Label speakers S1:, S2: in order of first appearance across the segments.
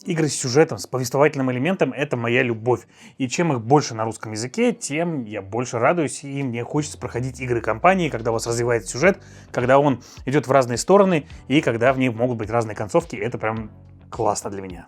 S1: Игры с сюжетом, с повествовательным элементом — это моя любовь. И чем их больше на русском языке, тем я больше радуюсь, и мне хочется проходить игры компании, когда у вас развивается сюжет, когда он идет в разные стороны, и когда в них могут быть разные концовки. Это прям классно для меня.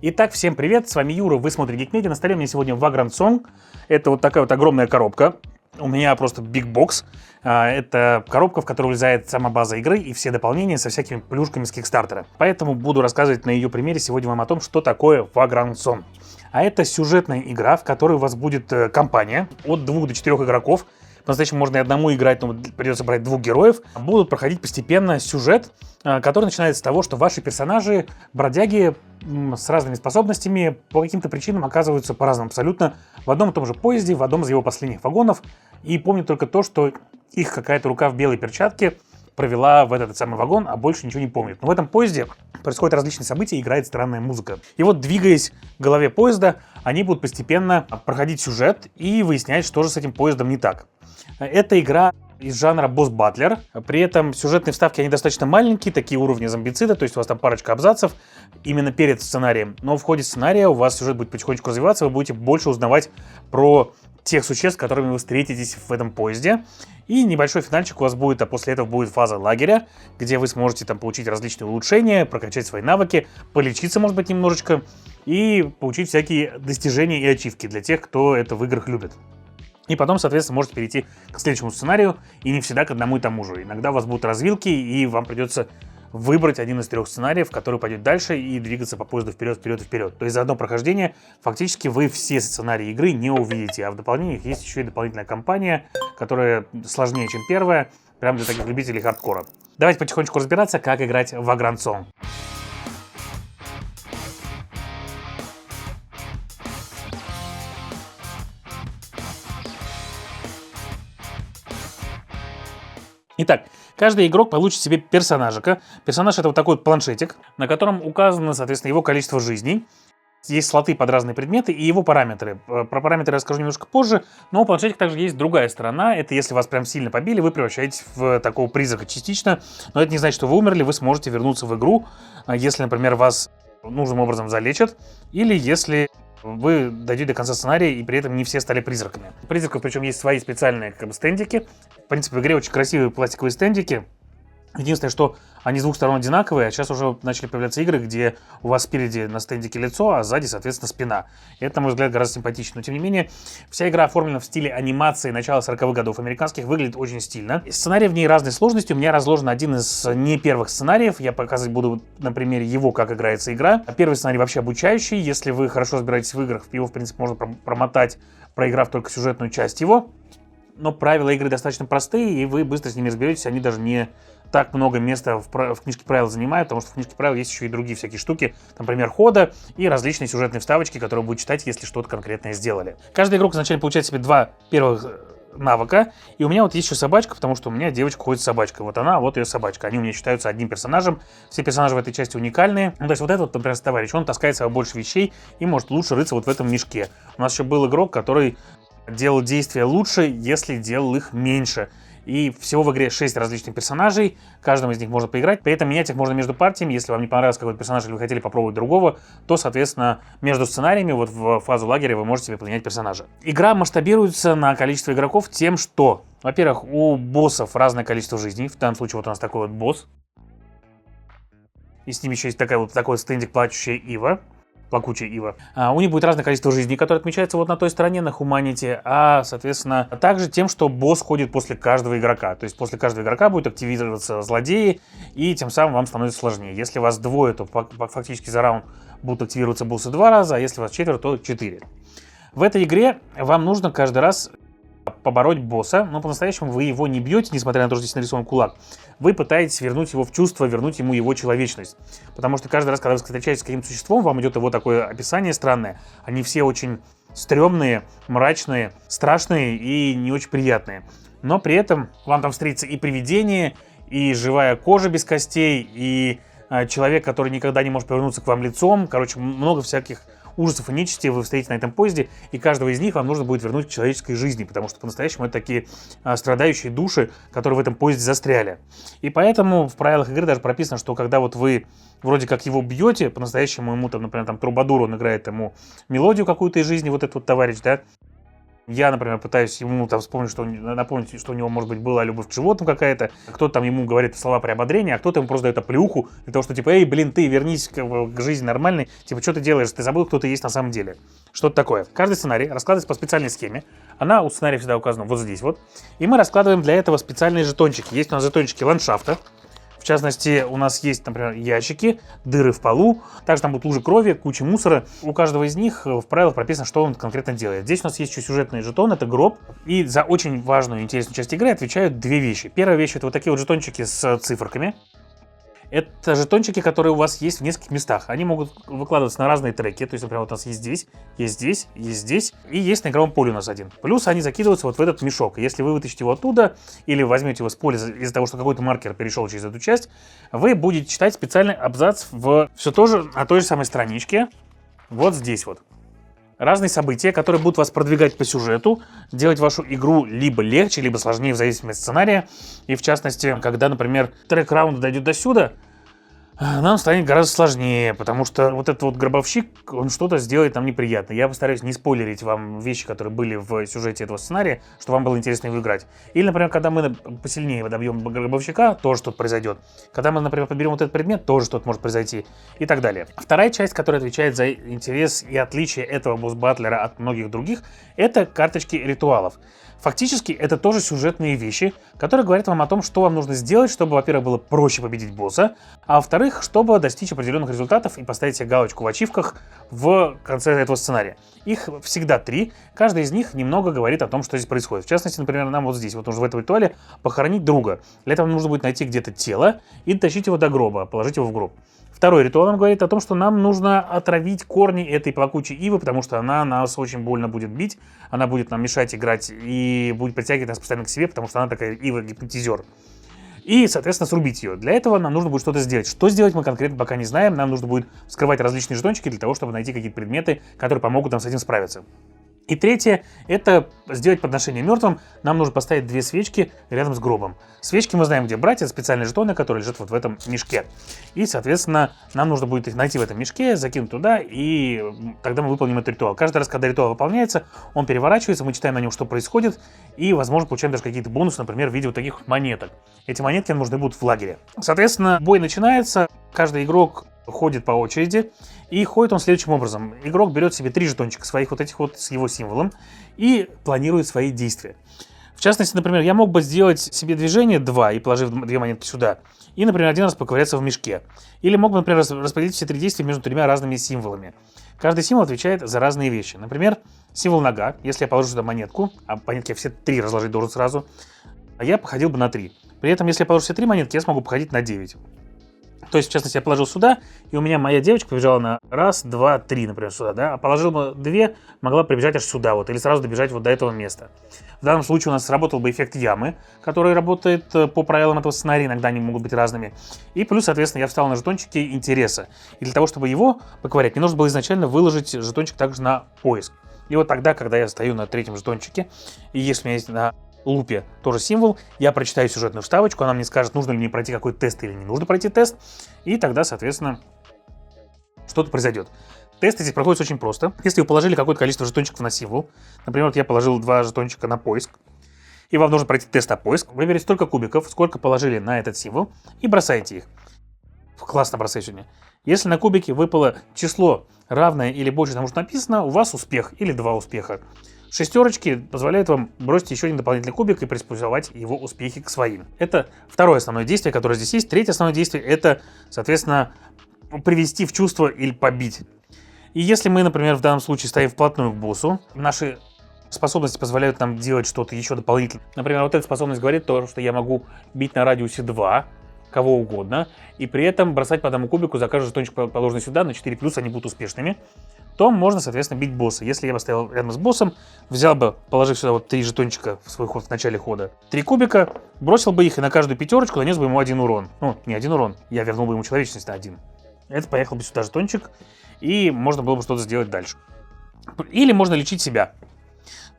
S1: Итак, всем привет, с вами Юра, вы смотрите Geek Media. На столе у меня сегодня Vagrant Song. Это вот такая вот огромная коробка. У меня просто Big Box. Это коробка, в которой влезает сама база игры и все дополнения со всякими плюшками с Кикстартера. Поэтому буду рассказывать на ее примере сегодня вам о том, что такое Vagrant Song. А это сюжетная игра, в которой у вас будет компания от 2 до 4 игроков. По-настоящему можно и одному играть, но придется брать 2 героев. Будут проходить постепенно сюжет, который начинается с того, что ваши персонажи, бродяги с разными способностями, по каким-то причинам оказываются по-разному абсолютно в одном и том же поезде, в одном из его последних вагонов. И помнят только то, что их какая-то рука в белой перчатке провела в этот самый вагон, а больше ничего не помнит. Но в этом поезде происходят различные события, играет странная музыка. И вот, двигаясь в голове поезда, они будут постепенно проходить сюжет и выяснять, что же с этим поездом не так. Это игра из жанра босс-батлер. При этом сюжетные вставки, они достаточно маленькие, такие уровни зомбицида, то есть у вас там парочка абзацев именно перед сценарием. Но в ходе сценария у вас сюжет будет потихонечку развиваться, вы будете больше узнавать про тех существ, с которыми вы встретитесь в этом поезде. И небольшой финальчик у вас будет, а после этого будет фаза лагеря, где вы сможете там получить различные улучшения, прокачать свои навыки, полечиться, может быть, немножечко, и получить всякие достижения и ачивки для тех, кто это в играх любит. И потом, соответственно, можете перейти к следующему сценарию, и не всегда к одному и тому же. Иногда у вас будут развилки, и вам придется выбрать один из 3 сценариев, который пойдет дальше, и двигаться по поезду вперед, вперед и вперед. То есть за одно прохождение фактически вы все сценарии игры не увидите, а в дополнениях есть еще и дополнительная кампания, которая сложнее, чем первая, прям для таких любителей хардкора. Давайте потихонечку разбираться, как играть в Vagrant Song. Итак, каждый игрок получит себе персонажика. Персонаж — это вот такой вот планшетик, на котором указано, соответственно, его количество жизней. Есть слоты под разные предметы и его параметры. Про параметры я расскажу немножко позже, но у планшетика также есть другая сторона. Это если вас прям сильно побили, вы превращаетесь в такого призрака частично. Но это не значит, что вы умерли, вы сможете вернуться в игру, если, например, вас нужным образом залечат, или если вы дойдете до конца сценария, и при этом не все стали призраками. У призраков, причем, есть свои специальные стендики. В принципе, в игре очень красивые пластиковые стендики. Единственное, что они с 2 сторон одинаковые, а сейчас уже начали появляться игры, где у вас спереди на стендике лицо, а сзади, соответственно, спина. И это, на мой взгляд, гораздо симпатичнее. Но, тем не менее, вся игра оформлена в стиле анимации начала 40-х годов американских, выглядит очень стильно. Сценарий в ней разной сложности. У меня разложен один из не первых сценариев. Я показывать буду на примере его, как играется игра. Первый сценарий вообще обучающий. Если вы хорошо разбираетесь в играх, его, в принципе, можно промотать, проиграв только сюжетную часть его. Но правила игры достаточно простые, и вы быстро с ними разберетесь. Они даже не так много места в книжке правил занимают, потому что в книжке правил есть еще и другие всякие штуки, например, хода и различные сюжетные вставочки, которые вы будете читать, если что-то конкретное сделали. Каждый игрок изначально получает себе 2 первых навыка, и у меня вот есть еще собачка, потому что у меня девочка ходит с собачкой. Вот она, вот ее собачка. Они у меня считаются одним персонажем. Все персонажи в этой части уникальные. Ну, то есть вот этот, например, товарищ, он таскает с собой больше вещей и может лучше рыться вот в этом мешке. У нас еще был игрок, который делал действия лучше, если делал их меньше. И всего в игре 6 различных персонажей, каждому из них можно поиграть. При этом менять их можно между партиями. Если вам не понравился какой-то персонаж или вы хотели попробовать другого, то, соответственно, между сценариями, вот в фазу лагеря, вы можете себе поменять персонажа. Игра масштабируется на количество игроков тем, что, во-первых, у боссов разное количество жизней. В данном случае вот у нас такой вот босс. И с ним еще есть такой вот стендик плачущая Ива. Плакучая Ива. У них будет разное количество жизней, которые отмечаются вот на той стороне, на Humanity, а, соответственно, также тем, что босс ходит после каждого игрока. То есть после каждого игрока будет активироваться злодеи, и тем самым вам становится сложнее. Если вас 2, то фактически за раунд будут активироваться боссы 2 раза, а если вас 4, то 4. В этой игре вам нужно каждый раз побороть босса, но по-настоящему вы его не бьете, несмотря на то, что здесь нарисован кулак. Вы пытаетесь вернуть его в чувство, вернуть ему его человечность. Потому что каждый раз, когда вы встречаетесь с каким-то существом, вам идет его такое описание странное. Они все очень стрёмные, мрачные, страшные и не очень приятные. Но при этом вам там встретится и привидение, и живая кожа без костей, и человек, который никогда не может повернуться к вам лицом. Короче, много всяких ужасов и нечисти вы встретите на этом поезде, и каждого из них вам нужно будет вернуть к человеческой жизни, потому что по-настоящему это такие страдающие души, которые в этом поезде застряли. И поэтому в правилах игры даже прописано, что когда вот вы вроде как его бьете, по-настоящему ему там, например, там трубадур, он играет ему мелодию какую-то из жизни, вот этот вот товарищ, да. Я, например, пытаюсь ему там вспомнить, напомнить, что у него, может быть, была любовь к животным какая-то. Кто-то там ему говорит слова приободрения, а кто-то ему просто дает оплеуху для того, что типа, эй, блин, ты вернись к жизни нормальной. Типа, что ты делаешь? Ты забыл, кто ты есть на самом деле. Что-то такое. Каждый сценарий раскладывается по специальной схеме. Она у сценария всегда указана вот здесь вот. И мы раскладываем для этого специальные жетончики. Есть у нас жетончики ландшафта. В частности, у нас есть, например, ящики, дыры в полу, также там будут лужи крови, куча мусора. У каждого из них в правилах прописано, что он конкретно делает. Здесь у нас есть еще сюжетный жетон, это гроб. И за очень важную и интересную часть игры отвечают две вещи. Первая вещь — это вот такие вот жетончики с циферками. Это жетончики, которые у вас есть в нескольких местах. Они могут выкладываться на разные треки. То есть, например, вот у нас есть здесь, есть здесь, есть здесь. И есть на игровом поле у нас один. Плюс они закидываются вот в этот мешок. Если вы вытащите его оттуда, или возьмете его с поля из-за того, что какой-то маркер перешел через эту часть, вы будете читать специальный абзац все тоже на той же самой страничке. Вот здесь вот. Разные события, которые будут вас продвигать по сюжету, делать вашу игру либо легче, либо сложнее в зависимости от сценария. И в частности, когда, например, трек раунда дойдет до сюда, нам станет гораздо сложнее, потому что вот этот вот гробовщик, он что-то сделает нам неприятно. Я постараюсь не спойлерить вам вещи, которые были в сюжете этого сценария, чтобы вам было интересно его играть. Или, например, когда мы посильнее добьем гробовщика, тоже что-то произойдет. Когда мы, например, подберем вот этот предмет, тоже что-то может произойти и так далее. Вторая часть, которая отвечает за интерес и отличие этого босс-баттлера от многих других, это карточки ритуалов. Фактически, это тоже сюжетные вещи, которые говорят вам о том, что вам нужно сделать, чтобы, во-первых, было проще победить босса, а во-вторых, чтобы достичь определенных результатов и поставить себе галочку в ачивках в конце этого сценария. Их всегда 3, каждый из них немного говорит о том, что здесь происходит. В частности, например, нам вот здесь, вот нужно в этом ритуале похоронить друга. Для этого нужно будет найти где-то тело и дотащить его до гроба, положить его в гроб. Второй ритуал нам говорит о том, что нам нужно отравить корни этой плакучей ивы, потому что она нас очень больно будет бить, она будет нам мешать играть и будет притягивать нас постоянно к себе, потому что она такая ива-гипнотизер. И, соответственно, срубить ее. Для этого нам нужно будет что-то сделать. Что сделать, мы конкретно пока не знаем. Нам нужно будет вскрывать различные жетончики для того, чтобы найти какие-то предметы, которые помогут нам с этим справиться. И третье — это сделать подношение мертвым. Нам нужно поставить 2 свечки рядом с гробом. Свечки мы знаем, где брать. Это специальные жетоны, которые лежат вот в этом мешке. И, соответственно, нам нужно будет их найти в этом мешке, закинуть туда, и тогда мы выполним этот ритуал. Каждый раз, когда ритуал выполняется, он переворачивается, мы читаем на нем, что происходит, и, возможно, получаем даже какие-то бонусы, например, в виде вот таких вот монеток. Эти монетки нам нужны будут в лагере. Соответственно, бой начинается. Каждый игрок ходит по очереди, и ходит он следующим образом. Игрок берет себе 3 жетончика своих вот этих вот с его символом и планирует свои действия. В частности, например, я мог бы сделать себе движение 2 и положив 2 монетки сюда, и, например, один раз поковыряться в мешке. Или мог бы, например, распределить все 3 действия между 3 разными символами. Каждый символ отвечает за разные вещи. Например, символ нога. Если я положу сюда монетку, а монетки я все 3 разложить должен сразу, я походил бы на 3. При этом, если я положу все 3 монетки, я смогу походить на 9. То есть, в частности, я положил сюда, и у меня моя девочка побежала на 1, 2, 3, например, сюда, да, а положил бы 2, могла прибежать аж сюда вот, или сразу добежать вот до этого места. В данном случае у нас сработал бы эффект ямы, который работает по правилам этого сценария, иногда они могут быть разными. И плюс, соответственно, я встал на жетончики интереса. И для того, чтобы его поковырять, мне нужно было изначально выложить жетончик также на поиск. И вот тогда, когда я стою на 3-м жетончике, и если у меня есть на лупе тоже символ, я прочитаю сюжетную вставочку, она мне скажет, нужно ли мне пройти какой-то тест или не нужно пройти тест, и тогда, соответственно, что-то произойдет. Тесты здесь проходят очень просто. Если вы положили какое-то количество жетончиков на символ, например, вот я положил 2 жетончика на поиск, и вам нужно пройти тест на поиск, вы берете столько кубиков, сколько положили на этот символ, и бросаете их. Классно бросаю сегодня. Если на кубике выпало число равное или больше тому, что написано, у вас успех или 2 успеха. Шестерочки позволяют вам бросить еще один дополнительный кубик и приспособить его успехи к своим. Это второе основное действие, которое здесь есть. Третье основное действие — это, соответственно, привести в чувство или побить. И если мы, например, в данном случае стоим вплотную к боссу, наши способности позволяют нам делать что-то еще дополнительно. Например, вот эта способность говорит то, что я могу бить на радиусе 2, кого угодно, и при этом бросать по одному кубику за каждый жетончик, положенный сюда, на 4+, они будут успешными, то можно, соответственно, бить босса. Если я бы стоял рядом с боссом, взял бы, положив сюда вот 3 жетончика в свой ход в начале хода, 3 кубика, бросил бы их и на каждую пятерочку нанес бы ему 1 урон. Ну, не 1 урон, я вернул бы ему человечность на 1. Это поехал бы сюда жетончик, и можно было бы что-то сделать дальше. Или можно лечить себя.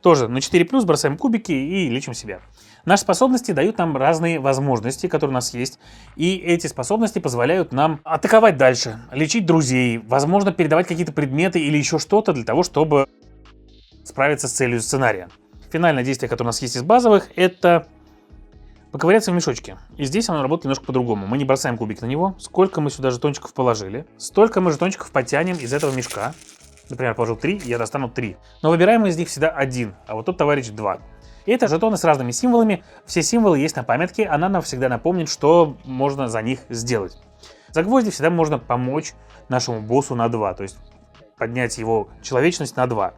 S1: Тоже на 4+, бросаем кубики и лечим себя. Наши способности дают нам разные возможности, которые у нас есть. И эти способности позволяют нам атаковать дальше, лечить друзей, возможно, передавать какие-то предметы или еще что-то для того, чтобы справиться с целью сценария. Финальное действие, которое у нас есть из базовых, это поковыряться в мешочке. И здесь оно работает немножко по-другому. Мы не бросаем кубик на него. Сколько мы сюда жетончиков положили, столько мы жетончиков потянем из этого мешка. Например, положил 3, я достану 3. Но выбираем из них всегда 1, а вот тот товарищ 2. И это жетоны с разными символами. Все символы есть на памятке, она нам всегда напомнит, что можно за них сделать. За гвозди всегда можно помочь нашему боссу на 2, то есть поднять его человечность на 2.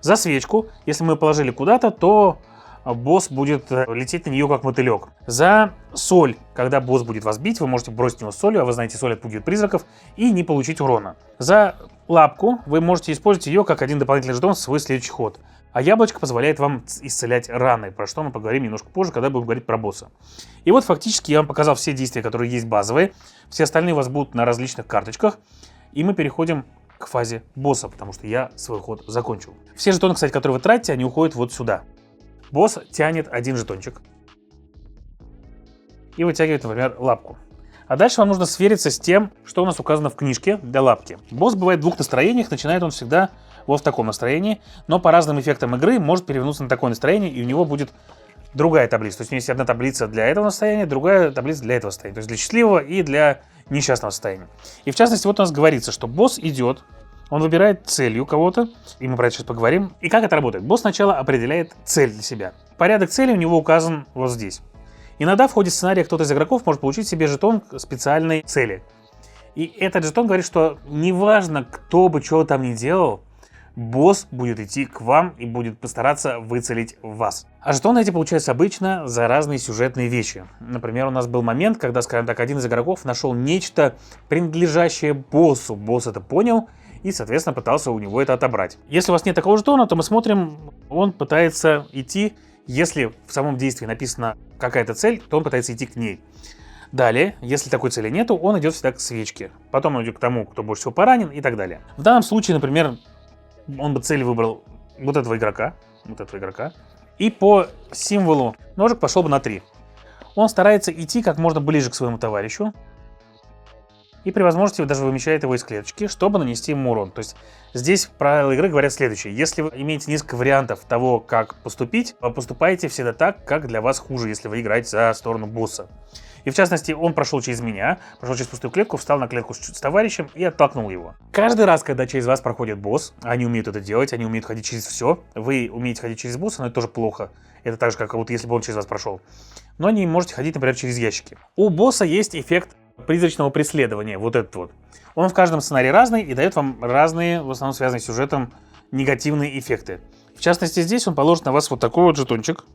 S1: За свечку, если мы положили куда-то, то босс будет лететь на нее как мотылек. За соль, когда босс будет вас бить, вы можете бросить его солью, а вы знаете, соль отпугивает призраков, и не получить урона. За лапку вы можете использовать ее как один дополнительный жетон в свой следующий ход. А яблочко позволяет вам исцелять раны, про что мы поговорим немножко позже, когда будем говорить про босса. И вот фактически я вам показал все действия, которые есть базовые. Все остальные у вас будут на различных карточках. И мы переходим к фазе босса, потому что я свой ход закончил. Все жетоны, кстати, которые вы тратите, они уходят вот сюда. Босс тянет один жетончик и вытягивает, например, лапку. А дальше вам нужно свериться с тем, что у нас указано в книжке для лапки. Босс бывает в двух настроениях, начинает он всегда вот в таком настроении, но по разным эффектам игры может перевернуться на такое настроение, и у него будет другая таблица. То есть у него есть одна таблица для этого состояния, другая таблица для этого состояния. То есть для счастливого и для несчастного состояния. И в частности, вот у нас говорится, что босс идет, он выбирает целью кого-то, и мы про это сейчас поговорим. И как это работает? Босс сначала определяет цель для себя. Порядок цели у него указан вот здесь. Иногда в ходе сценария кто-то из игроков может получить себе жетон специальной цели. И этот жетон говорит, что неважно, кто бы чего там ни делал, босс будет идти к вам и будет постараться выцелить вас. А жетоны эти получаются обычно за разные сюжетные вещи. Например, у нас был момент, когда, скажем так, один из игроков нашел нечто, принадлежащее боссу. Босс это понял и, соответственно, пытался у него это отобрать. Если у вас нет такого жетона, то мы смотрим, он пытается идти, если в самом действии написана какая-то цель, то он пытается идти к ней. Далее, если такой цели нету, он идет всегда к свечке. Потом он идет к тому, кто больше всего поранен и так далее. В данном случае, например, он бы цель выбрал вот этого игрока, и по символу ножик пошел бы на 3. Он старается идти как можно ближе к своему товарищу, и при возможности даже вымещает его из клеточки, чтобы нанести ему урон. То есть здесь правила игры говорят следующее. Если вы имеете несколько вариантов того, как поступить, поступайте всегда так, как для вас хуже, если вы играете за сторону босса. И в частности, он прошел через меня, прошел через пустую клетку, встал на клетку с товарищем и оттолкнул его. Каждый раз, когда через вас проходит босс, они умеют это делать, они умеют ходить через все. Вы умеете ходить через босса, но это тоже плохо. Это так же, как вот если бы он через вас прошел. Но не можете ходить, например, через ящики. У босса есть эффект призрачного преследования, вот этот вот. Он в каждом сценарии разный и дает вам разные, в основном связанные с сюжетом, негативные эффекты. В частности, здесь он положит на вас вот такой вот жетончик.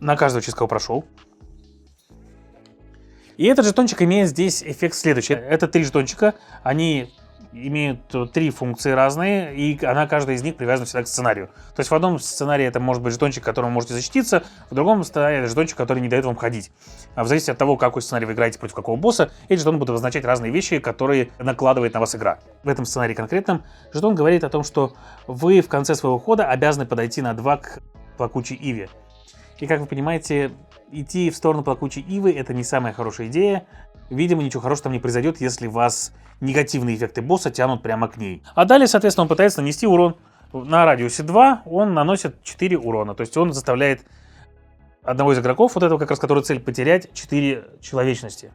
S1: На каждого, через кого прошел. И этот жетончик имеет здесь эффект следующий. Это 3 жетончика, они имеют 3 функции разные, и каждая из них привязана всегда к сценарию. То есть в одном сценарии это может быть жетончик, которым вы можете защититься, в другом сценарии это жетончик, который не дает вам ходить. А в зависимости от того, какой сценарий вы играете против какого босса, эти жетоны будут означать разные вещи, которые накладывает на вас игра. В этом сценарии конкретном жетон говорит о том, что вы в конце своего хода обязаны подойти на 2 к плакучей иве. И как вы понимаете, идти в сторону плакучей ивы — это не самая хорошая идея. Видимо, ничего хорошего там не произойдет, если вас негативные эффекты босса тянут прямо к ней. А далее, соответственно, он пытается нанести урон. На радиусе 2 он наносит 4 урона. То есть он заставляет одного из игроков, вот этого как раз, который цель, потерять 4 человечности.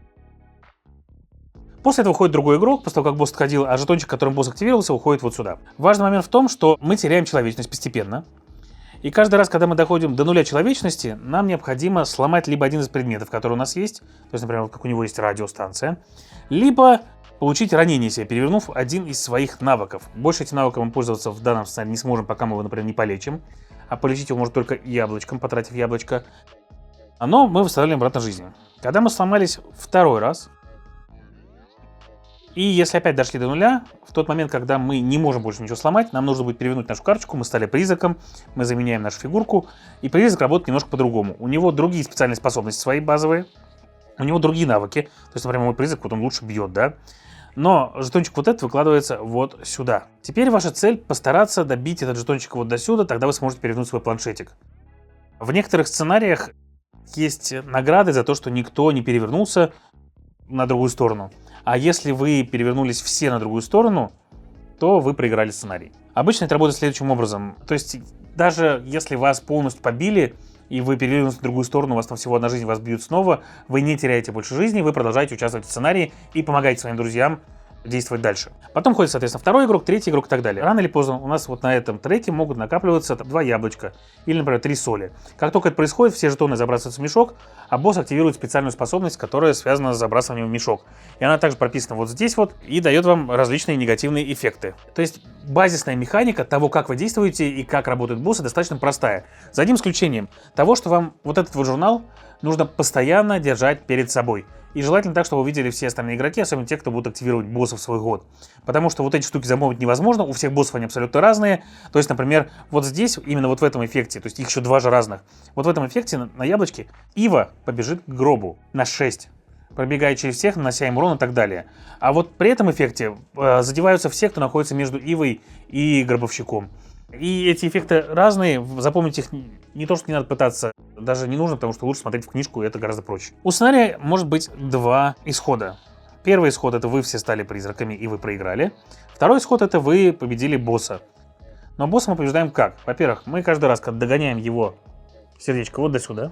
S1: После этого уходит другой игрок, после того, как босс отходил, а жетончик, которым босс активировался, уходит вот сюда. Важный момент в том, что мы теряем человечность постепенно. И каждый раз, когда мы доходим до 0 человечности, нам необходимо сломать либо один из предметов, которые у нас есть, то есть, например, вот как у него есть радиостанция, либо получить ранение себе, перевернув один из своих навыков. Больше этим навыком мы пользоваться в данном сценарии не сможем, пока мы его, например, не полечим, а полечить его можно только яблочком, потратив яблочко. Но мы восстанавливаем обратно жизнь. Когда мы сломались второй раз, и если опять дошли до 0, в тот момент, когда мы не можем больше ничего сломать, нам нужно будет перевернуть нашу карточку, мы стали призраком, мы заменяем нашу фигурку, и призрак работает немножко по-другому. У него другие специальные способности свои базовые, у него другие навыки. То есть, например, мой призрак, вот он лучше бьет, да? Но жетончик вот этот выкладывается вот сюда. Теперь ваша цель постараться добить этот жетончик вот до сюда, тогда вы сможете перевернуть свой планшетик. В некоторых сценариях есть награды за то, что никто не перевернулся на другую сторону. А если вы перевернулись все на другую сторону, то вы проиграли сценарий. Обычно это работает следующим образом. То есть даже если вас полностью побили, и вы перевернулись на другую сторону, у вас там всего одна жизнь, вас бьют снова, вы не теряете больше жизни, вы продолжаете участвовать в сценарии и помогаете своим друзьям действовать дальше. Потом ходит, соответственно, второй игрок, третий игрок и так далее. Рано или поздно у нас вот на этом треке могут накапливаться 2 яблочка или, например, 3 соли. Как только это происходит, все жетоны забрасываются в мешок, а босс активирует специальную способность, которая связана с забрасыванием в мешок. И она также прописана вот здесь вот и дает вам различные негативные эффекты. То есть базисная механика того, как вы действуете и как работают боссы, достаточно простая. За одним исключением того, что вам вот этот вот журнал нужно постоянно держать перед собой. И желательно так, чтобы вы видели все остальные игроки, особенно те, кто будут активировать боссов в свой ход. Потому что вот эти штуки замовить невозможно, у всех боссов они абсолютно разные. То есть, например, вот здесь, именно вот в этом эффекте, то есть их еще 2 же разных, вот в этом эффекте на яблочке Ива побежит к гробу на 6, пробегая через всех, нанося им урон и так далее. А вот при этом эффекте задеваются все, кто находится между Ивой и гробовщиком. И эти эффекты разные, запомнить их не то, что не надо пытаться, даже не нужно, потому что лучше смотреть в книжку, и это гораздо проще. У сценария может быть 2 исхода. Первый исход — это вы все стали призраками и вы проиграли. Второй исход — это вы победили босса. Но босса мы побеждаем как? Во-первых, мы каждый раз, когда догоняем его сердечко вот до сюда,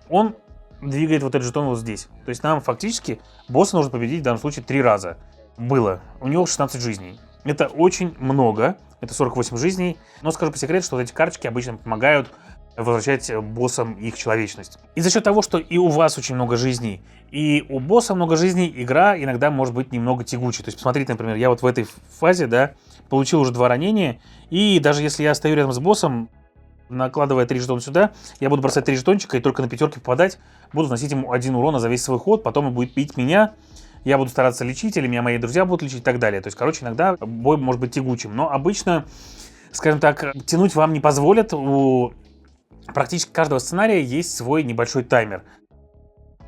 S1: он двигает вот этот жетон вот здесь. То есть нам фактически босса нужно победить в данном случае 3 раза. Было. У него 16 жизней. Это очень много, это 48 жизней, но скажу по секрету, что вот эти карточки обычно помогают возвращать боссам их человечность. И за счет того, что и у вас очень много жизней, и у босса много жизней, игра иногда может быть немного тягучей. То есть посмотрите, например, я вот в этой фазе, да, получил уже 2 ранения, и даже если я стою рядом с боссом, накладывая 3 жетона сюда, я буду бросать 3 жетончика и только на 5 попадать, буду наносить ему 1 урона за весь свой ход, потом он будет бить меня, я буду стараться лечить, или меня мои друзья будут лечить и так далее. То есть, короче, иногда бой может быть тягучим. Но обычно, скажем так, тянуть вам не позволят. У практически каждого сценария есть свой небольшой таймер.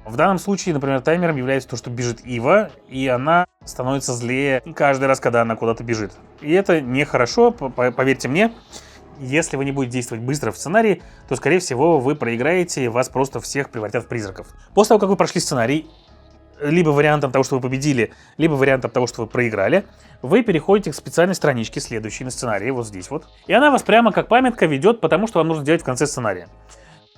S1: В данном случае, например, таймером является то, что бежит Ива, и она становится злее каждый раз, когда она куда-то бежит. И это нехорошо, поверьте мне. Если вы не будете действовать быстро в сценарии, то, скорее всего, вы проиграете, и вас просто всех превратят в призраков. После того, как вы прошли сценарий, либо вариантом того, что вы победили, либо вариантом того, что вы проиграли, вы переходите к специальной страничке, следующей на сценарии, вот здесь вот. И она вас прямо как памятка ведет, потому что вам нужно делать в конце сценария.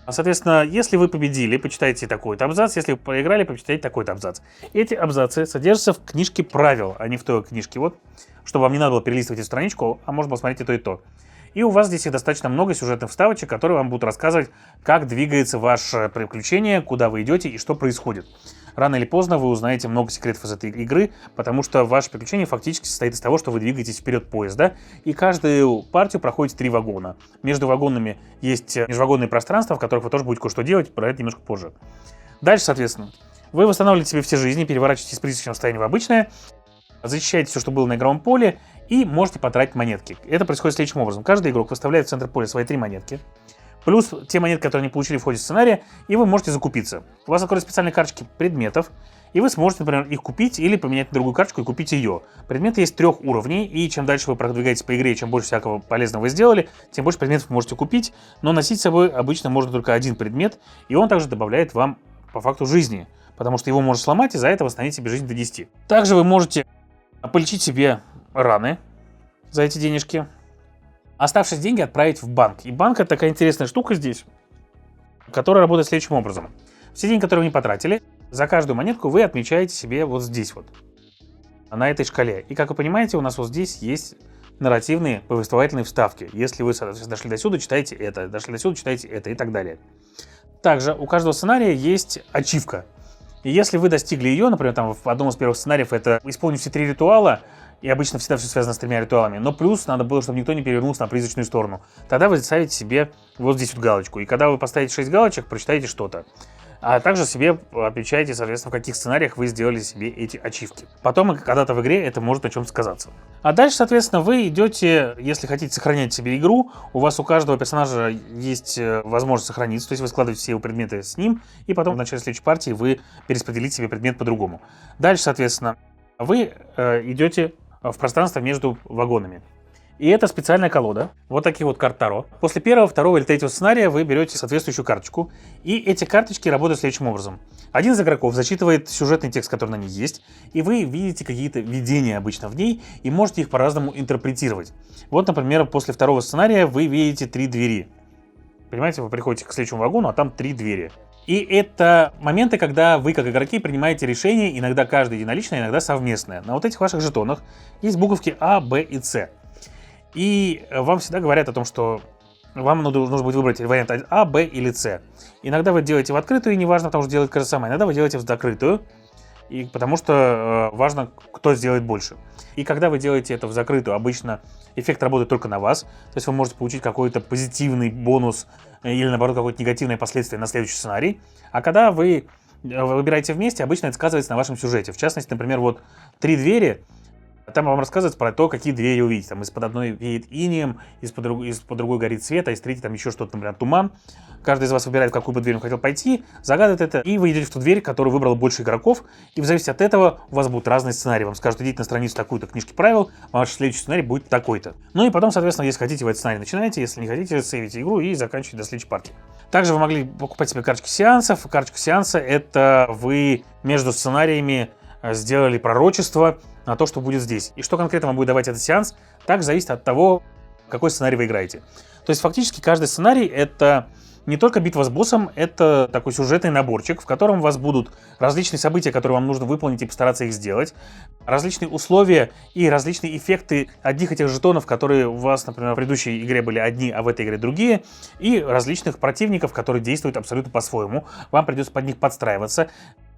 S1: Соответственно, если вы победили, почитайте такой-то абзац, если вы проиграли, почитайте такой-то абзац. Эти абзацы содержатся в книжке правил, а не в той книжке, вот, чтобы вам не надо было перелистывать эту страничку, а можно посмотреть и то, и то. И у вас здесь их достаточно много сюжетных вставочек, которые вам будут рассказывать, как двигается ваше приключение, куда вы идете и что происходит. Рано или поздно вы узнаете много секретов из этой игры, потому что ваше приключение фактически состоит из того, что вы двигаетесь вперед поезда, и каждую партию проходите 3 вагона. Между вагонами есть межвагонные пространства, в которых вы тоже будете кое-что делать, про это немножко позже. Дальше, соответственно, вы восстанавливаете себе все жизни, переворачиваете из призрачного состояния в обычное, защищаете все, что было на игровом поле, и можете потратить монетки. Это происходит следующим образом. Каждый игрок выставляет в центр поля свои 3 монетки, плюс те монетки, которые они получили в ходе сценария, и вы можете закупиться. У вас откроются специальные карточки предметов, и вы сможете, например, их купить или поменять на другую карточку и купить ее. Предметы есть 3 уровней, и чем дальше вы продвигаетесь по игре, чем больше всякого полезного вы сделали, тем больше предметов вы можете купить, но носить с собой обычно можно только 1 предмет, и он также добавляет вам по факту жизни, потому что его можно сломать, и за это восстановить себе жизнь до 10. Также вы можете полечить себе раны за эти денежки. Оставшиеся деньги отправить в банк. И банк — это такая интересная штука здесь, которая работает следующим образом. Все деньги, которые вы не потратили, за каждую монетку вы отмечаете себе вот здесь вот, на этой шкале. И, как вы понимаете, у нас вот здесь есть нарративные повествовательные вставки. Если вы дошли до сюда, читайте это, дошли до сюда, читайте это и так далее. Также у каждого сценария есть ачивка. И если вы достигли ее, например, там в одном из первых сценариев это исполнить все 3 ритуала, и обычно всегда все связано с 3 ритуалами, но плюс надо было, чтобы никто не перевернулся на призрачную сторону. Тогда вы ставите себе вот здесь вот галочку. И когда вы поставите 6 галочек, прочитайте что-то. а также себе отмечаете, соответственно, в каких сценариях вы сделали себе эти ачивки. Потом, когда-то в игре это может о чем сказаться. А дальше, соответственно, вы идете, если хотите сохранять себе игру, у вас у каждого персонажа есть возможность сохраниться, то есть вы складываете все его предметы с ним, и потом в начале следующей партии вы перераспределите себе предмет по-другому. Дальше, соответственно, вы идете в пространство между вагонами. И это специальная колода, вот такие вот карт Таро. После первого, второго или третьего сценария вы берете соответствующую карточку, и эти карточки работают следующим образом. Один из игроков зачитывает сюжетный текст, который на ней есть, и вы видите какие-то видения обычно в ней, и можете их по-разному интерпретировать. Вот, например, после второго сценария вы видите 3 двери. Понимаете, вы приходите к следующему вагону, а там 3 двери. И это моменты, когда вы, как игроки, принимаете решения, иногда каждый единолично, иногда совместное. На вот этих ваших жетонах есть буковки А, Б и С. И вам всегда говорят о том, что вам нужно будет выбрать вариант А, Б или С. Иногда вы делаете в открытую, и неважно, потому что делает то же самое. Иногда вы делаете в закрытую, и потому что важно, кто сделает больше. И когда вы делаете это в закрытую, обычно эффект работает только на вас. То есть вы можете получить какой-то позитивный бонус или, наоборот, какое-то негативное последствие на следующий сценарий. А когда вы выбираете вместе, обычно это сказывается на вашем сюжете. В частности, например, вот 3 двери. Там вам рассказывается про то, какие двери увидеть. Там из-под одной веет инеем, из-под другой горит свет, а из третьей там еще что-то, например, туман. Каждый из вас выбирает, в какую бы дверь он хотел пойти, загадывает это, и вы идете в ту дверь, которую выбрало больше игроков, и в зависимости от этого у вас будут разные сценарии. Вам скажут, идите на страницу такую-то книжки правил, ваш следующий сценарий будет такой-то. Ну и потом, соответственно, если хотите, вы этот сценарий начинаете, если не хотите, сейвите игру и заканчиваете до следующей партии. Также вы могли покупать себе карточки сеансов. Карточка сеанса — это вы между сценариями сделали пророчество на то, что будет здесь. И что конкретно вам будет давать этот сеанс, также зависит от того, какой сценарий вы играете. То есть фактически каждый сценарий — это не только битва с боссом, это такой сюжетный наборчик, в котором у вас будут различные события, которые вам нужно выполнить и постараться их сделать, различные условия и различные эффекты одних этих жетонов, которые у вас, например, в предыдущей игре были одни, а в этой игре другие, и различных противников, которые действуют абсолютно по-своему. Вам придется под них подстраиваться,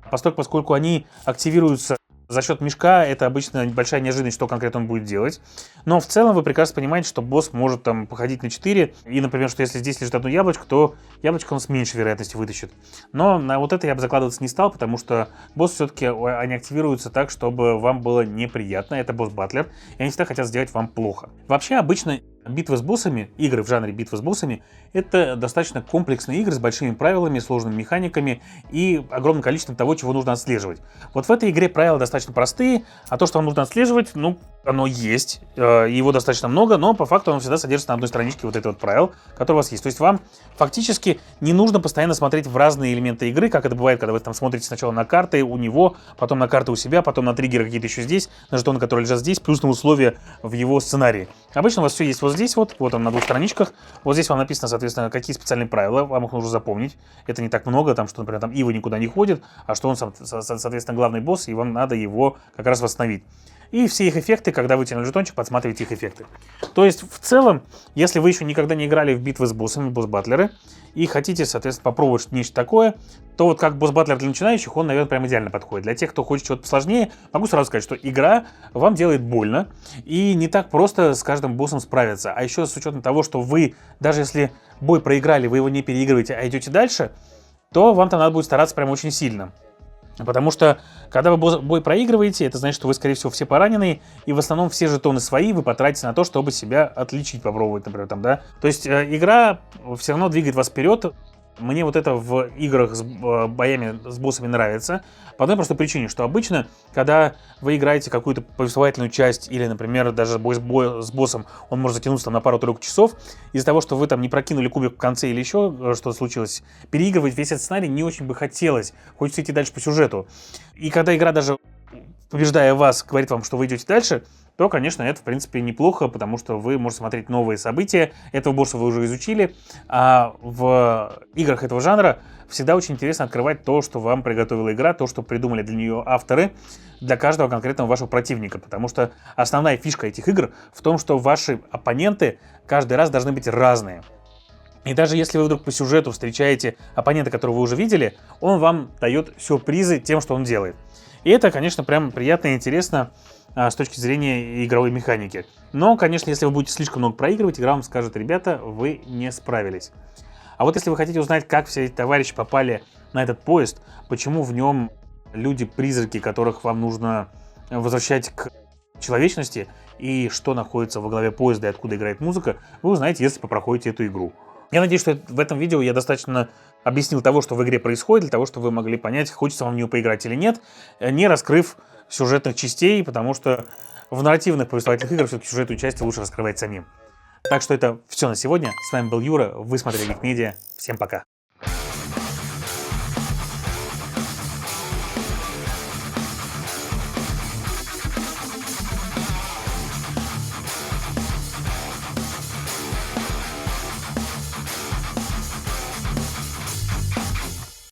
S1: поскольку они активируются за счет мешка, это обычно большая неожиданность, что конкретно он будет делать. Но в целом вы прекрасно понимаете, что босс может там походить на 4. И, например, что если здесь лежит одно яблочко, то яблочко он с меньшей вероятностью вытащит. Но на вот это я бы закладываться не стал, потому что босс все-таки, они активируются так, чтобы вам было неприятно. Это босс-батлер, и они всегда хотят сделать вам плохо. Вообще, обычно битвы с боссами, игры в жанре битвы с боссами, это достаточно комплексные игры с большими правилами, сложными механиками и огромным количеством того, чего нужно отслеживать. Вот в этой игре правила достаточно простые, а то, что вам нужно отслеживать, ну, оно есть, его достаточно много, но по факту оно всегда содержится на одной страничке вот этого вот правил, которые у вас есть. То есть вам фактически не нужно постоянно смотреть в разные элементы игры, как это бывает, когда вы там смотрите сначала на карты у него, потом на карты у себя, потом на триггеры какие-то еще здесь, на жетоны, которые лежат здесь, плюс на условия в его сценарии. Обычно у вас все есть вот здесь вот он на 2 страничках. Вот здесь вам написано, соответственно, какие специальные правила, вам их нужно запомнить. Это не так много, там, что, например, там Ива никуда не ходит, а что он, соответственно, главный босс, и вам надо его как раз восстановить. И все их эффекты, когда вы тянули жетончик, подсматриваете их эффекты. То есть, в целом, если вы еще никогда не играли в битвы с боссами, босс-батлеры, и хотите, соответственно, попробовать нечто такое, то вот как босс-батлер для начинающих, он, наверное, прям идеально подходит. Для тех, кто хочет чего-то посложнее, могу сразу сказать, что игра вам делает больно, и не так просто с каждым боссом справиться. А еще с учетом того, что вы, даже если бой проиграли, вы его не переигрываете, а идете дальше, то вам там надо будет стараться прям очень сильно. Потому что, когда вы бой проигрываете, это значит, что вы, скорее всего, все пораненные, и в основном все жетоны свои вы потратите на то, чтобы себя отличить, попробовать, например, там, да. То есть игра все равно двигает вас вперед. Мне вот это в играх с боями с боссами нравится. По одной простой причине, что обычно, когда вы играете какую-то повествовательную часть, или, например, даже бой с боссом, он может затянуться там на пару-тройку часов, из-за того, что вы там не прокинули кубик в конце или еще что-то случилось, переигрывать весь этот сценарий не очень бы хотелось. Хочется идти дальше по сюжету. И когда игра даже, побеждая вас, говорит вам, что вы идете дальше, то, конечно, это, в принципе, неплохо, потому что вы можете смотреть новые события. Этого босса вы уже изучили. А в играх этого жанра всегда очень интересно открывать то, что вам приготовила игра, то, что придумали для нее авторы, для каждого конкретного вашего противника. Потому что основная фишка этих игр в том, что ваши оппоненты каждый раз должны быть разные. И даже если вы вдруг по сюжету встречаете оппонента, которого вы уже видели, он вам дает сюрпризы тем, что он делает. И это, конечно, прям приятно и интересно с точки зрения игровой механики. Но, конечно, если вы будете слишком много проигрывать, игра вам скажет: ребята, вы не справились. А вот если вы хотите узнать, как все эти товарищи попали на этот поезд, почему в нем люди-призраки, которых вам нужно возвращать к человечности, и что находится во главе поезда и откуда играет музыка, вы узнаете, если попроходите эту игру. Я надеюсь, что в этом видео я достаточно объяснил того, что в игре происходит, для того, чтобы вы могли понять, хочется вам в нее поиграть или нет, не раскрыв сюжетных частей, потому что в нарративных повествовательных играх все-таки сюжетную часть лучше раскрывать самим. Так что это все на сегодня. С вами был Юра, вы смотрели Geek Media. Всем пока.